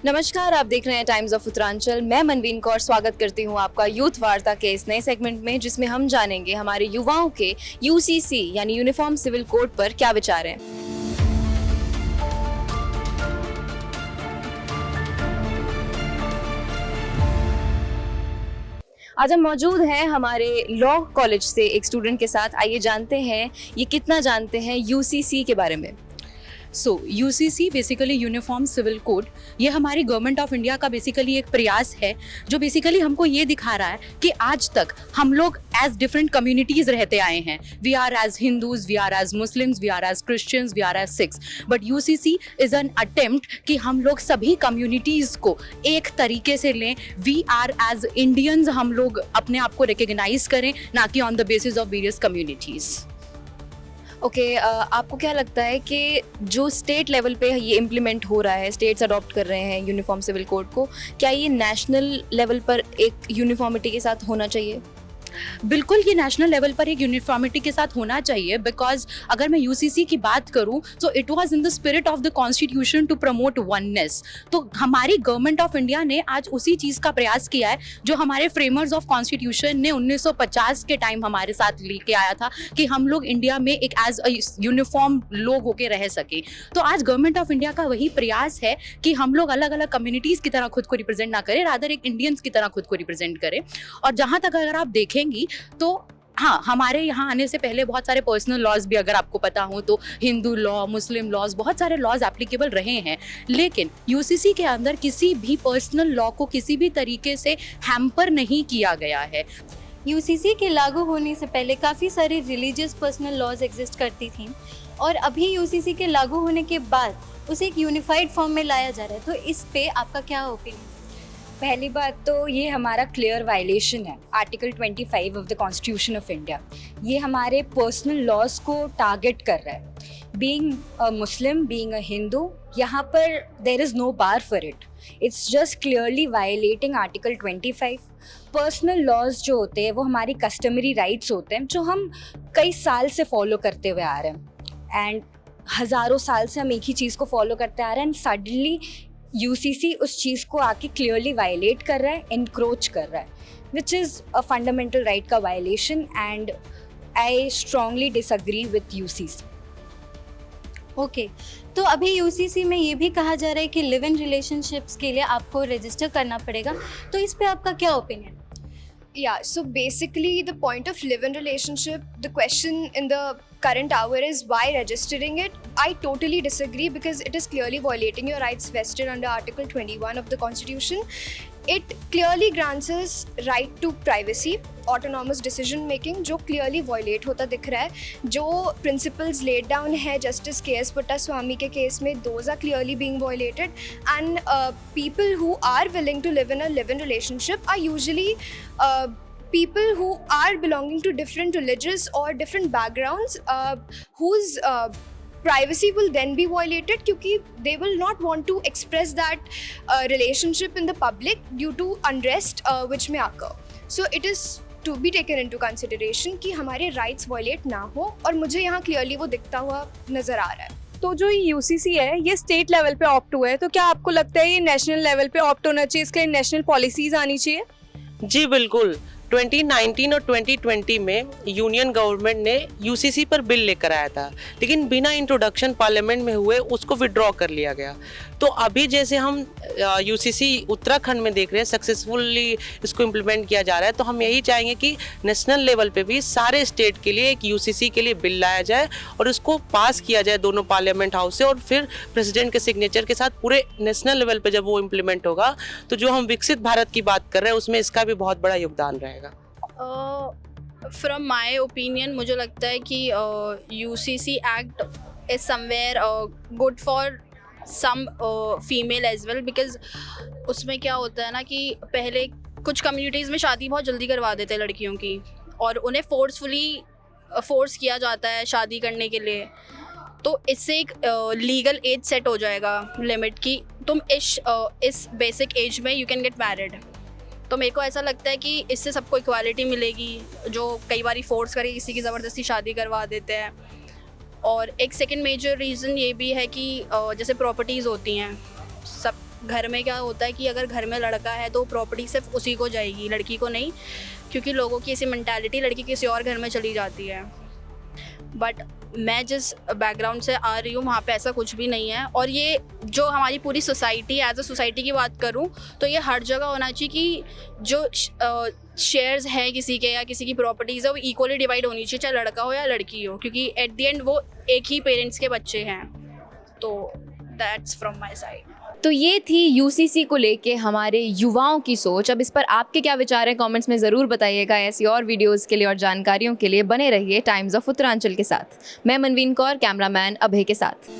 नमस्कार, आप देख रहे हैं टाइम्स ऑफ उत्तरांचल। मैं मनवीन कौर स्वागत करती हूं आपका यूथ वार्ता के इस नए सेगमेंट में, जिसमें हम जानेंगे हमारे युवाओं के यूसीसी यानी यूनिफॉर्म सिविल कोड पर क्या विचार हैं। आज हम मौजूद हैं हमारे लॉ कॉलेज से एक स्टूडेंट के साथ। आइए जानते हैं ये कितना जानते हैं यूसीसी के बारे में। UCC basically uniform civil code, ये हमारी गवर्नमेंट ऑफ इंडिया का बेसिकली एक प्रयास है जो बेसिकली हमको ये दिखा रहा है कि आज तक हम लोग एज डिफरेंट कम्युनिटीज रहते आए हैं। We are as Hindus, we are as Muslims, we are as Christians, we are as Sikhs, but UCC is an attempt कि हम लोग सभी कम्युनिटीज को एक तरीके से लें। वी आर एज इंडियंस हम लोग अपने आप को रिकग्नाइज करें, ना कि on the basis of various communities. Okay, आपको क्या लगता है कि जो स्टेट लेवल पे ये इम्प्लीमेंट हो रहा है, स्टेट्स अडॉप्ट कर रहे हैं यूनिफॉर्म सिविल कोड को, क्या ये नेशनल लेवल पर एक यूनिफॉर्मिटी के साथ होना चाहिए? बिल्कुल, ये नेशनल लेवल पर एक यूनिफॉर्मिटी के साथ होना चाहिए, बिकॉज अगर मैं यूसीसी की बात करूं तो it was in the spirit of the constitution to promote oneness. तो हमारी गवर्नमेंट ऑफ इंडिया ने आज उसी चीज़ का प्रयास किया है जो हमारे फ्रेमर्स ऑफ कॉन्स्टिट्यूशन ने 1950 के टाइम हमारे साथ लेके आया था कि हम लोग इंडिया में एक एज अ यूनिफॉर्म लोग होके रह सके। तो आज गवर्नमेंट ऑफ इंडिया का वही प्रयास है कि हम लोग अलग अलग कम्युनिटीज़ की तरह खुद को रिप्रेजेंट ना करें, रादर एक इंडियंस की तरह खुद को रिप्रेजेंट करें। और जहाँ तक अगर आप देखें तो हाँ, हमारे यहाँ आने से पहले बहुत सारे पर्सनल लॉज भी, अगर आपको पता हो तो हिंदू लॉ, मुस्लिम लॉज, बहुत सारे लॉज एप्लीकेबल रहे हैं, लेकिन यूसीसी के अंदर किसी भी पर्सनल लॉ को किसी भी तरीके से हैम्पर नहीं किया गया है। यूसीसी के लागू होने से पहले काफ़ी सारी रिलीजियस पर्सनल लॉज एग्जिस्ट करती थी और अभी यूसीसी के लागू होने के बाद उसे एक यूनिफाइड फॉर्म में लाया जा रहा है। तो इस पे आपका क्या ओपिनियन? पहली बात तो ये हमारा क्लियर वायलेशन है article 25 of the constitution of India. ये हमारे पर्सनल लॉज को टारगेट कर रहा है। Being a Muslim, being a Hindu, यहाँ पर there is no bar for it. It's just clearly violating article 25। Personal laws जो होते हैं वो हमारी कस्टमरी राइट्स होते हैं जो हम कई साल से फॉलो करते हुए आ रहे हैं, एंड हज़ारों साल से हम एक ही चीज़ को फॉलो करते आ रहे हैं, एंड सडनली यूसीसी उस चीज़ को आके क्लियरली वायलेट कर रहा है, इनक्रोच कर रहा है, which is a fundamental right का violation, and I strongly disagree with UCC. Okay, तो अभी यूसीसी में ये भी कहा जा रहा है कि लिव इन रिलेशनशिप्स के लिए आपको रजिस्टर करना पड़ेगा, तो इस पे आपका क्या opinion? Yeah, so basically the point of live-in relationship, the question in the current hour is why registering it? I totally disagree because it is clearly violating your rights vested under Article 21 of the Constitution. It clearly grants us right to privacy, autonomous decision making, जो clearly violate होता दिख रहा है। जो principles laid down है Justice K.S. Puttaswamy के case में, those are clearly being violated, and people who are willing to live in a live-in relationship are usually people who are belonging to different religious or different backgrounds, whose privacy will then be violated क्योंकि they will not want to express that relationship in the public due to unrest which may occur. So it is to be taken into consideration कि हमारे rights violate ना हो, और मुझे यहाँ clearly वो दिखता हुआ नज़र आ रहा है। तो जो यूसीसी है ये स्टेट लेवल पे ऑप्ट हुआ है, तो क्या आपको लगता है ये नेशनल लेवल पे ऑप्ट होना चाहिए, इसके लिए नेशनल पॉलिसीज आनी चाहिए? जी बिल्कुल। 2019 और 2020 में यूनियन गवर्नमेंट ने यूसीसी पर बिल लेकर आया था, लेकिन बिना इंट्रोडक्शन पार्लियामेंट में हुए उसको विड्रॉ कर लिया गया। तो अभी जैसे हम यूसीसी उत्तराखंड में देख रहे हैं सक्सेसफुली इसको इम्प्लीमेंट किया जा रहा है, तो हम यही चाहेंगे कि नेशनल लेवल पे भी सारे स्टेट के लिए एक यूसीसी के लिए बिल लाया जाए और इसको पास किया जाए दोनों पार्लियामेंट हाउस से, और फिर प्रेसिडेंट के सिग्नेचर के साथ पूरे नेशनल लेवल पे जब वो इम्प्लीमेंट होगा तो जो हम विकसित भारत की बात कर रहे हैं उसमें इसका भी बहुत बड़ा योगदान रहेगा। फ्रॉम माई ओपिनियन मुझे लगता है कि UCC act is somewhere good for some female as well, because उसमें क्या होता है ना कि पहले कुछ कम्युनिटीज़ में शादी बहुत जल्दी करवा देते हैं लड़कियों की, और उन्हें फोर्स किया जाता है शादी करने के लिए। तो इससे एक लीगल एज सेट हो जाएगा लिमिट की, तुम इस बेसिक एज में यू कैन गेट मैरिड। तो मेरे को ऐसा लगता है कि इससे सबको इक्वालिटी मिलेगी, जो कई बार फोर्स करके किसी की ज़बरदस्ती शादी करवा देते हैं। और एक सेकंड मेजर रीज़न ये भी है कि जैसे प्रॉपर्टीज़ होती हैं, सब घर में क्या होता है कि अगर घर में लड़का है तो प्रॉपर्टी सिर्फ उसी को जाएगी, लड़की को नहीं, क्योंकि लोगों की ऐसी मेंटालिटी लड़की किसी और घर में चली जाती है। बट मैं जिस बैकग्राउंड से आ रही हूँ वहाँ पे ऐसा कुछ भी नहीं है। और ये जो हमारी पूरी सोसाइटी, एज अ सोसाइटी की बात करूँ तो ये हर जगह होना चाहिए कि जो शेयर्स हैं किसी के या किसी की प्रॉपर्टीज़ है वो इक्वली डिवाइड होनी चाहिए, चाहे लड़का हो या लड़की हो, क्योंकि एट द एंड वो एक ही पेरेंट्स के बच्चे हैं। तो दैट्स फ्रॉम माई साइड। तो ये थी यूसीसी को लेके हमारे युवाओं की सोच। अब इस पर आपके क्या विचार हैं कमेंट्स में ज़रूर बताइएगा। ऐसी और वीडियोस के लिए और जानकारियों के लिए बने रहिए टाइम्स ऑफ उत्तरांचल के साथ। मैं मनवीन कौर, कैमरामैन अभय के साथ।